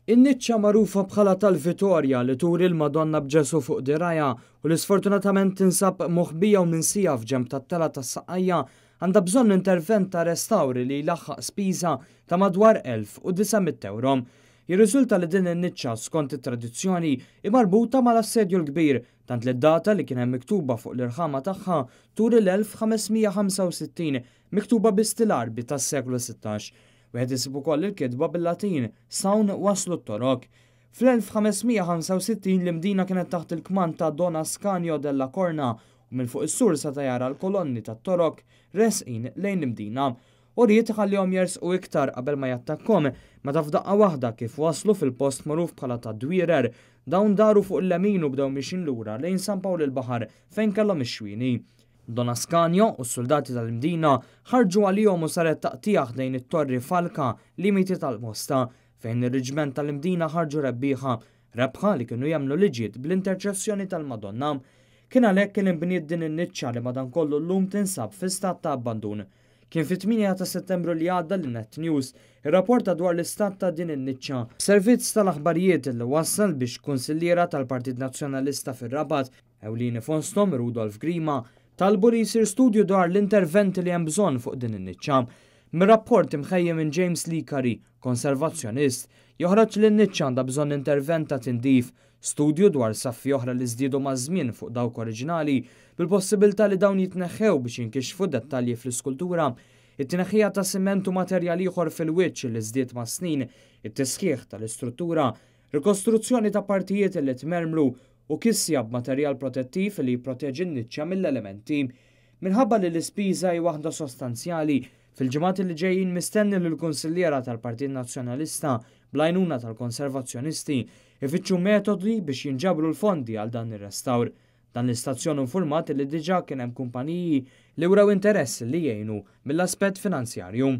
In-niċċa magħrufa bħala tal-Vitorja li turi l-Madonna b'Ġesu fuq diraja u li sfortunatament tinsab moħbija u minsija f'ġemb tat-tela tas-Saqajja għandha bżonn intervent ta' restawri li jlaħħaq spiża ta' madwar 1900 euro. Jirriżulta li din in-niċċa skont it-tradizzjoni marbuta mal-assedju l-kbir tant li d-data li kien hemm miktuba fuq l-irħama tagħha turi l-1565 miktuba bi-stilarbi tas-seklu 16. Wieħed isib ukoll il-kitba bil-Latin sawn waslu t-torok. Fl-1565 l-imdina kienet taħt il-kman ta' Don Ascanio della Corna u minn fuq is-sur sa ta' jara l-kolonni tat-torok resqin lejn l-imdina. U rrid ħallihom jersqu iktar qabel ma jattakkom meta f'daqqa waħda kif waslu fil-post magħruf bħala ta' Dwierer dawn daru fuq il-lemin u bdew mixin lura lejn San Pawl il-Baħar fejn kellhom ix-xwieni. Don Ascanio u s-soldati tal-imdina ħarġu għalihom u saret taqtija lejn it-torri Falka limiti tal-Mosta fejn ir-riġment tal-imdina ħarġu rebbieħa rebħa li kienu jagħmlu liġiet bl-interċessjoni tal-Madonna. Kien għalhekk kien inbniet din in-niċċa li madankollu llum tinsab fi stat ta' abbandun. Kien fit-8 ta' Settembru li għadda l Net News irrapporta dwar l-istat ta' din in-niċċa. Servizz tal-aħbarijiet li wassal biex kunsilliera tal-Partit Nazzjonalista fir-Rabat ewlieni fosthom Rudolf Grima talbu li jsir studju dwar l-interventi li hemm bżonn fuq din in-niċċa. Mir-rapport imħejjem minn James Lee Curry, konservazzjonist, joħroġ li n-niċċa għandha bżonn intervent ta' tindif, studju dwar saffi oħra li żdiedu maż-żmien fuq dawk oriġinali bil-possibilità li dawn jitneħħew biex jinkixfu dettalji fl-iskultura, it-tneħħija ta' siment u materjal ieħor fil-wiċċ li żdied mas-snin, it-tisħiħ tal-istruttura, rikostruzzjoni ta' partijiet li tmermlu u kissja b'materjal protettiv li jipproteġi n-niċċa mill-elementi. Minħabba li l-ispiża hi waħda sostanzjali, fil-ġimgħat li ġejjin mistenni li l-Kunsilliera tal-Partit Nazzjonalista bl-għajnuna tal-Konservazzjonisti ifittxu metodi biex jinġabru l-fondi għal dan ir-restawr. Dan l-istazzjon informat li diġà kien hemm kumpaniji li wrew interess li jgħinu mill-aspett finanzjarju.